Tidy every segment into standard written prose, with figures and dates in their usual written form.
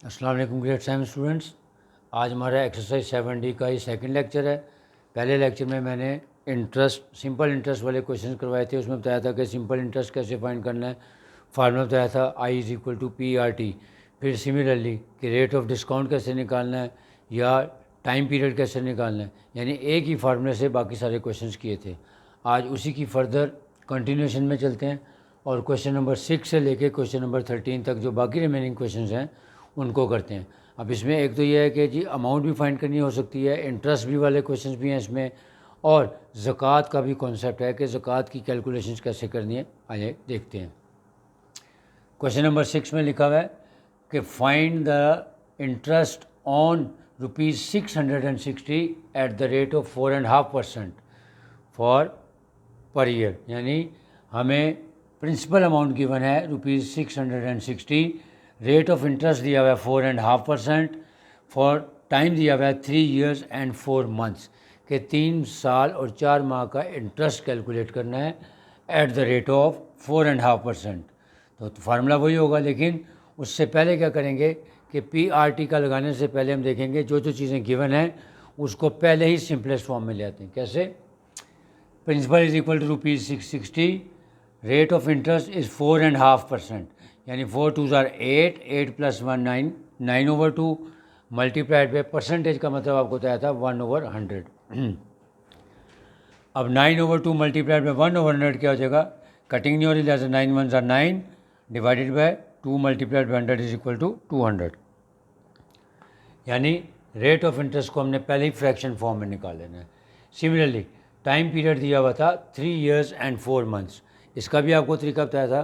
अस्सलाम वालेकुम grade 7 students. आज हमारा एक्सरसाइज 7D का ही सेकंड लेक्चर है। पहले लेक्चर में मैंने सिंपल इंटरेस्ट वाले क्वेश्चन करवाए थे। उसमें बताया था कि सिंपल इंटरेस्ट कैसे फाइंड करना है, फार्मूला बताया था I = P/RT। फिर सिमिलरली कि रेट ऑफ डिस्काउंट कैसे निकालना है या टाइम पीरियड कैसे निकालना है, यानी एक ही फार्मूले से बाकी सारे क्वेश्चन किए थे। आज उसी की फर्दर कंटिन्यूशन में चलते हैं और क्वेश्चन नंबर 6 से लेके क्वेश्चन नंबर 13 तक जो बाकी रिमेनिंग क्वेश्चन हैं उनको करते हैं। अब इसमें एक तो ये है कि जी अमाउंट भी फाइंड करनी हो सकती है, इंटरेस्ट भी वाले क्वेश्चंस भी हैं इसमें, और ज़कात का भी कॉन्सेप्ट है कि ज़कात की कैलकुलेशंस कैसे करनी है। आइए देखते हैं। क्वेश्चन नंबर 6 में लिखा हुआ है कि find the interest on ₹660 at the rate of 4.5% for per year. यानी हमें प्रिंसिपल अमाउंट गिवन है ₹660, रेट ऑफ इंटरेस्ट दिया हुआ है 4.5%, फॉर टाइम दिया हुआ है 3 years and 4 months के 3 साल और 4 माह का इंटरेस्ट कैलकुलेट करना है एट द रेट ऑफ 4.5%। तो फार्मूला वही होगा, लेकिन उससे पहले क्या करेंगे कि PRT का लगाने से पहले हम देखेंगे जो जो चीज़ें गिवन हैं उसको पहले ही सिंपलेस्ट फॉर्म में ले आते हैं। कैसे? Principal is equal to ₹660, rate of interest is 4.5%, यानी 4 2s are 8, 8 + 1 9, 9/2 multiplied by percentage का मतलब आपको बताया था 1/100। अब 9/2 मल्टीप्लाइड बाई 1/100 क्या हो जाएगा? कटिंग नहीं हो रही, जैसे 9 1s are 9 divided by 2 multiplied by 100 is equal to 200। यानी रेट ऑफ इंटरेस्ट को हमने पहले ही फ्रैक्शन फॉर्म में निकाल लेना है। सिमिलरली टाइम पीरियड दिया हुआ था 3 years and 4 months। इसका भी आपको तरीका बताया था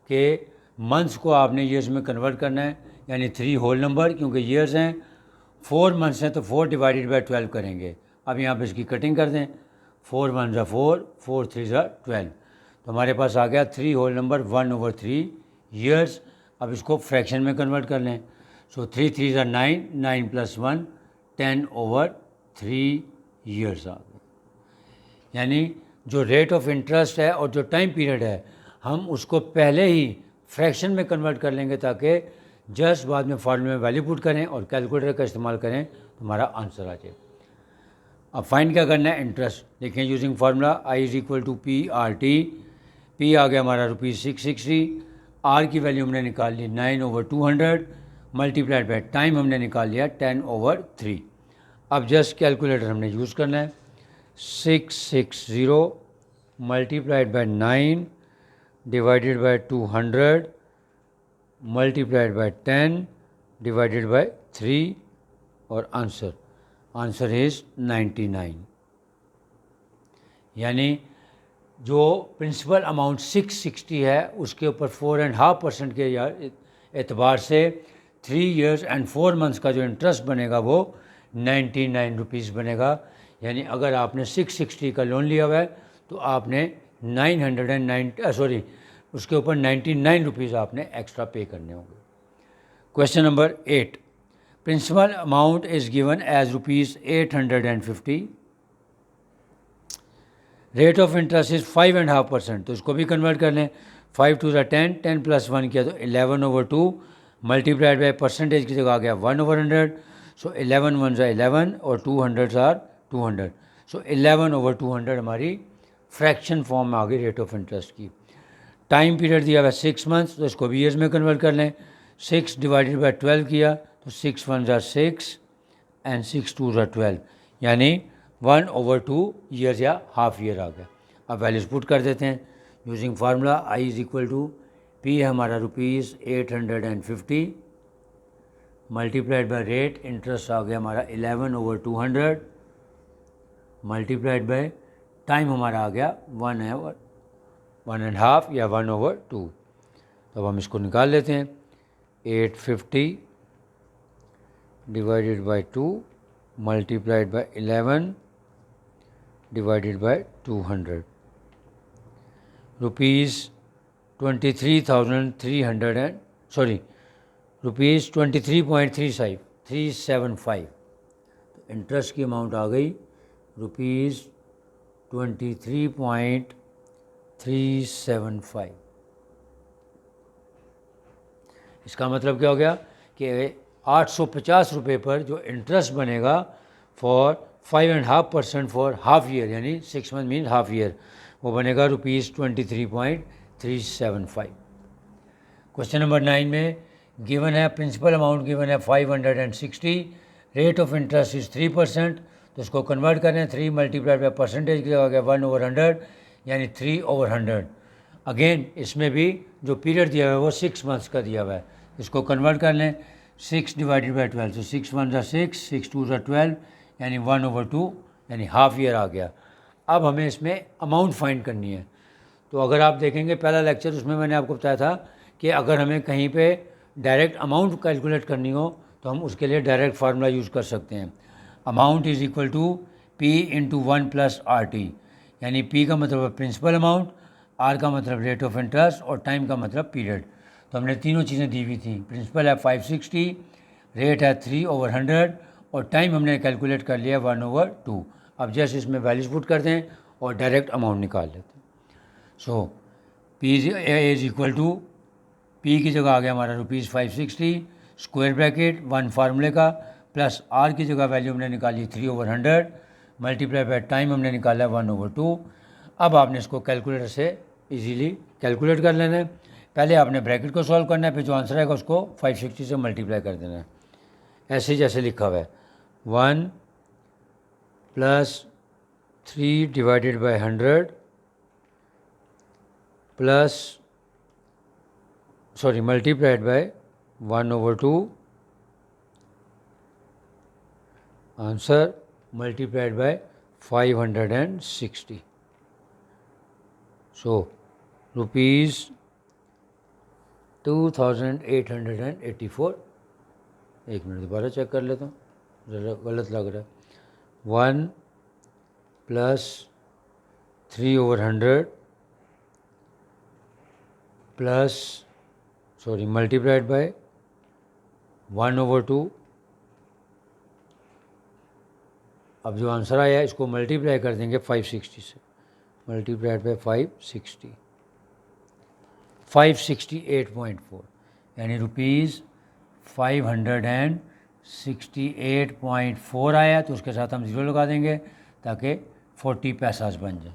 कि मंथ्स को आपने ईयर्स में कन्वर्ट करना है, यानी 3 होल नंबर, क्योंकि ईयर्स हैं, 4 मंथ्स हैं तो 4 डिवाइडेड बाई 12 करेंगे। अब यहाँ पे इसकी कटिंग कर दें, 4 1s are 4, 4 3s are 12, तो हमारे पास आ गया 3 होल नंबर 1/3 ईयर्स। अब इसको फ्रैक्शन में कन्वर्ट कर लें, सो 3 3s are 9, 9 + 1 10/3 ईयर्स आ गए। यानी जो रेट ऑफ इंटरेस्ट है और जो टाइम पीरियड है हम उसको पहले ही फ्रैक्शन में कन्वर्ट कर लेंगे ताकि जस्ट बाद में फार्मूले में वैल्यू पुट करें और कैलकुलेटर का इस्तेमाल करें तो हमारा आंसर आ जाए। अब फाइंड क्या करना है? इंटरेस्ट देखें using formula I = P/RT। P आ गया हमारा ₹660, R की वैल्यू हमने निकाल ली 9/200 मल्टीप्लाइड बाई टाइम हमने निकाल लिया 10/3। अब जस्ट कैलकुलेटर हमने यूज़ करना है। 660 multiplied by 9 divided by 200 multiplied by 10 divided by 3 और आंसर इज़ 99। यानी जो प्रिंसिपल अमाउंट 660 है उसके ऊपर 4.5% के एतबार से 3 years and 4 months का जो इंटरेस्ट बनेगा वो 99 रुपीज़ बनेगा। यानी अगर आपने 660 का लोन लिया हुआ है तो आपने 909 उसके ऊपर 99 रुपीज़ आपने एक्स्ट्रा पे करने होंगे। Question number 8, principal amount is given as ₹850, rate of interest is 5.5%, तो इसको भी कन्वर्ट कर लें। 5 2s are 10, 10 + 1 किया तो 11/2 मल्टीप्लाइड बाई परसेंटेज की जगह आ गया 1/100, सो 11 1s are 11 और 200s are 200, सो 11/200 हमारी फ्रैक्शन फॉर्म में आ गई रेट ऑफ इंटरेस्ट की। टाइम पीरियड दिया हुआ 6 months, तो इसको भी ईयर्स में कन्वर्ट कर लें। 6 डिवाइडेड बाई 12 किया तो 6 1s are 6 and 6 2s are 12, यानी 1/2 ईयर्स या हाफ ईयर आ गया। अब वैल्यूज पुट कर देते हैं यूजिंग फार्मूला I = P है हमारा ₹850 मल्टीप्लाइड बाई रेट इंटरेस्ट आ गया हमारा 11/200 मल्टीप्लाइड बाई टाइम हमारा आ गया 1.5 या 1/2। तो अब हम इसको निकाल लेते हैं। 850 divided by 2 multiplied by 11 divided by 200, ₹23,300 ₹23.375। तो इंटरेस्ट की अमाउंट आ गई ₹23.375। इसका मतलब क्या हो गया कि 850 रुपये पर जो इंटरेस्ट बनेगा फॉर 5.5% फॉर हाफ ईयर, यानी 6 मंथ मीन हाफ ईयर, वो बनेगा ₹23.375। क्वेश्चन नंबर 9 में गिवन है प्रिंसिपल अमाउंट गिवन है 560, रेट ऑफ इंटरेस्ट इज़ 3%, तो इसको कन्वर्ट करें 3 मल्टीप्लाइड बाई परसेंटेज की जगह गया 1/100 यानी 3/100। अगेन इसमें भी जो पीरियड दिया हुआ है वो 6 मंथ्स का दिया हुआ है, इसको कन्वर्ट कर लें 6 डिवाइडेड बाई 12, तो 6 1 ज़ा 6, 6 2 ज़ा 12 यानी 1/2 यानी हाफ ईयर आ गया। अब हमें इसमें अमाउंट फाइंड करनी है। तो अगर आप देखेंगे पहला लेक्चर, उसमें मैंने आपको बताया था कि अगर हमें कहीं पे डायरेक्ट अमाउंट कैलकुलेट करनी हो तो हम उसके लिए डायरेक्ट फार्मूला यूज़ कर सकते हैं। Amount is equal to P into 1 plus RT, यानी P का मतलब है प्रिंसिपल अमाउंट, R का मतलब रेट ऑफ इंटरेस्ट और टाइम का मतलब पीरियड। तो हमने तीनों चीज़ें दी हुई थी, प्रिंसिपल है 560, रेट है 3/100 और टाइम हमने कैलकुलेट कर लिया 1/2। अब जैसे इसमें वैल्यूज पुट कर दें और डायरेक्ट अमाउंट निकाल लेते हैं। So P is equal to, P की जगह आ गया हमारा ₹560 स्क्वायर ब्रैकेट 1 फार्मूले का, प्लस R की जगह वैल्यू हमने निकाली 3/100 मल्टीप्लाई बाय टाइम हमने निकाला 1/2। अब आपने इसको कैलकुलेटर से इजीली कैलकुलेट कर लेना है। पहले आपने ब्रैकेट को सॉल्व करना है, फिर जो आंसर आएगा उसको 560 से मल्टीप्लाई कर देना है, ऐसे जैसे लिखा हुआ है 1 + 3 divided by 100 plus multiplied by 1/2 answer multiplied by 560। सो ₹2884। एक मिनट दोबारा चेक कर लेता हूँ, ज़रा गलत लग रहा है। 1 + 3/100 प्लस मल्टीप्लाइड बाय 1/2। अब जो आंसर आया है इसको मल्टीप्लाई कर देंगे 560 से, मल्टीप्लाइड बाय 560, 568.4 यानी ₹568.4 आया। तो उसके साथ हम ज़ीरो लगा देंगे ताकि 40 पैसास बन जाए।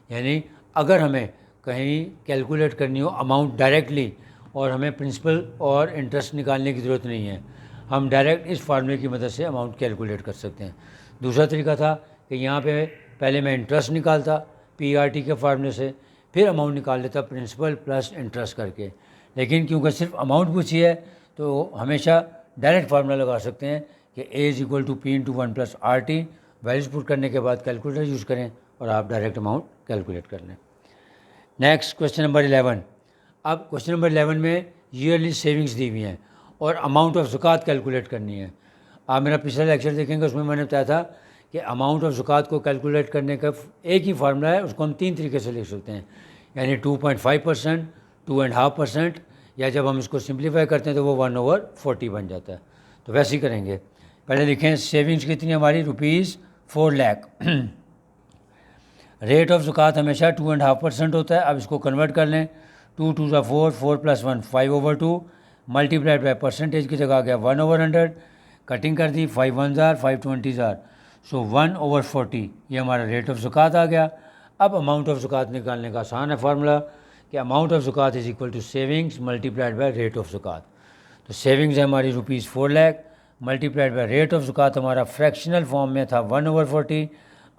यानी अगर हमें कहीं कैलकुलेट करनी हो अमाउंट डायरेक्टली और हमें प्रिंसिपल और इंटरेस्ट निकालने की ज़रूरत नहीं है, हम डायरेक्ट इस फार्मूले की मदद से अमाउंट कैलकुलेट कर सकते हैं। दूसरा तरीका था कि यहाँ पे पहले मैं इंटरेस्ट निकालता PRT के फार्मूले से, फिर अमाउंट निकाल लेता प्रिंसिपल प्लस इंटरेस्ट करके। लेकिन क्योंकि सिर्फ अमाउंट पूछी है तो हमेशा डायरेक्ट फार्मूला लगा सकते हैं कि A is equal to P into 1 plus RT, values put करने के बाद कैलकुलेटर यूज़ करें और आप डायरेक्ट अमाउंट कैलकुलेट कर लें। Next question number 11। अब क्वेश्चन नंबर 11 में ईयरली सेविंग्स दी हुई हैं और अमाउंट ऑफ ज़कात कैलकुलेट करनी है। आप मेरा पिछला लेक्चर देखेंगे, उसमें मैंने बताया था कि अमाउंट ऑफ ज़कात को कैलकुलेट करने का एक ही फार्मूला है, उसको हम 3 तरीके से लिख सकते हैं, यानी 2.5%, 2.5%, या जब हम इसको सिंप्लीफाई करते हैं तो वो 1/40 बन जाता है। तो वैसे ही करेंगे। पहले लिखें सेविंग्स कितनी हमारी ₹4 लाख। रेट ऑफ ज़कात हमेशा 2.5% होता है। अब इसको कन्वर्ट कर लें, 2 2 ज़ा 4, 4 + 1 5/2 मल्टीप्लाइड बाय परसेंटेज की जगह आ गया 1/100, कटिंग कर दी 5 1 ज़ार 5 20 ज़ार, सो 1/40 ये हमारा रेट ऑफ ज़कात आ गया। अब अमाउंट ऑफ ज़कात निकालने का आसान है फार्मूला कि अमाउंट ऑफ ज़कात is equal to savings multiplied by rate of ज़कात। तो सेविंग्स है हमारी ₹4 lakh multiplied by rate of ज़कात हमारा फ्रैक्शनल फॉर्म में था 1/40।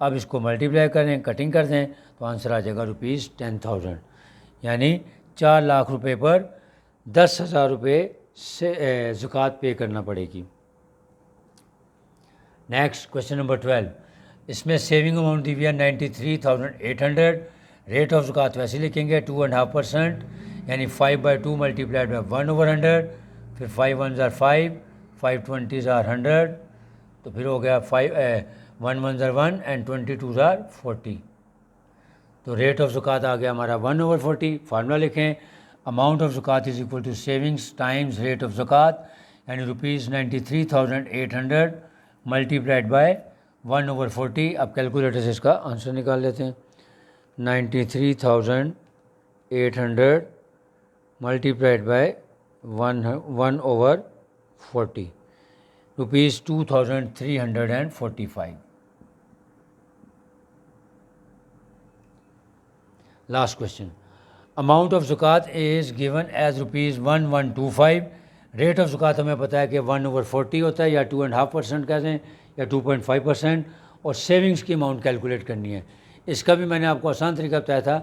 अब इसको मल्टीप्लाई करें, कटिंग कर दें तो आंसर आ जाएगा ₹10,000, यानी 4 लाख रुपए पर 10,000 रुपये से ज़कात पे करना पड़ेगी। Next question number 12। इसमें सेविंग अमाउंट दी हुई है 93,800, रेट ऑफ ज़कात वैसे लिखेंगे 2.5%, यानी 5/2 मल्टीप्लाइड बाय 1/100, फिर 5 1 ज़ार 5, 5 20 ज़ार 100, तो फिर हो गया 1 1 ज़ार 1 एंड 22 ज़ार 40। तो रेट ऑफ ज़कात आ गया हमारा 1/40। फार्मूला लिखें, अमाउंट ऑफ ज़कात is equal to savings times rate of ज़कात, यानी ₹93,800 मल्टीप्लाइड बाय 1/40। अब कैलकुलेटर से इसका आंसर निकाल लेते हैं, 93,800 multiplied by 1/40, ₹2345. Last question. Amount of zakat is given as ₹1125. Rate of ज़कात हमें पता है कि 1/40 होता है, या 2.5% कहते हैं, या 2.5%, और सेविंग्स की अमाउंट कैलकुलेट करनी है। इसका भी मैंने आपको आसान तरीका बताया था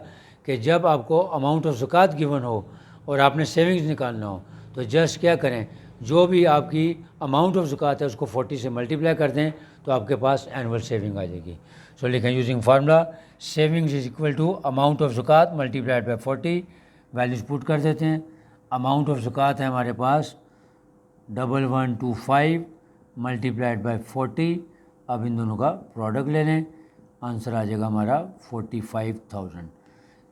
कि जब आपको अमाउंट ऑफ ज़कात गिवन हो और आपने सेविंग्स निकालना हो तो जस्ट क्या करें, जो भी आपकी अमाउंट ऑफ ज़कात है उसको 40 से मल्टीप्लाई कर दें तो आपके पास एनुअल सेविंग आ जाएगी। सो लिखें using formula, savings is equal to amount of ज़कात मल्टीप्लाइड बाई 40। वैल्यूज पुट कर देते हैं। अमाउंट ऑफ ज़कात है हमारे पास 1125 मल्टीप्लाइड बाई 40। अब इन दोनों का प्रोडक्ट ले लें, आंसर आ जाएगा हमारा 45,000।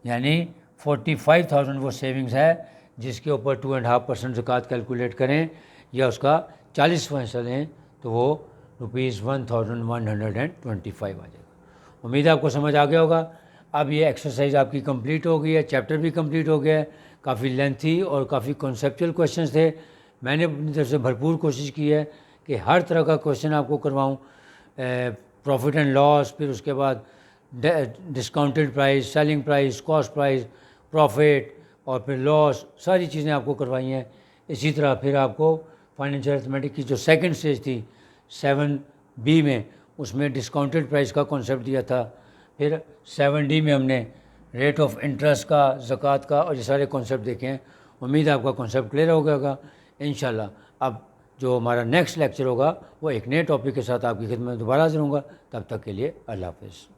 यानी 45,000 वो सेविंग्स है जिसके ऊपर 2.5% ज़कात कैलकुलेट करें या उसका 40% लें तो वो ₹1125 आ जाएगा। उम्मीद है आपको समझ आ गया होगा। अब ये एक्सरसाइज आपकी कंप्लीट हो गई है, चैप्टर भी कंप्लीट हो गया है। काफ़ी लेंथी और काफ़ी कॉन्सेप्चुअल क्वेश्चंस थे। मैंने अपनी तरफ से भरपूर कोशिश की है कि हर तरह का क्वेश्चन आपको करवाऊँ, प्रॉफिट एंड लॉस, फिर उसके बाद discounted price, selling price, cost price, profit और फिर लॉस, सारी चीज़ें आपको करवाई हैं। इसी तरह फिर आपको फाइनेंशियल अर्थमेटिक की जो सेकंड स्टेज थी 7B में, उसमें डिस्काउंटेड प्राइस का कॉन्सेप्ट दिया था। फिर 7D में हमने रेट ऑफ इंटरेस्ट का, ज़कात का और ये सारे कॉन्सेप्ट देखे हैं। उम्मीद है आपका कॉन्सेप्ट क्लियर हो गया होगा इंशाल्लाह। अब जो हमारा नेक्स्ट लेक्चर होगा वो एक नए टॉपिक के साथ आपकी खिदमत में दोबारा हाजिर होऊंगा। तब तक के लिए अल्लाह हाफ़िज़।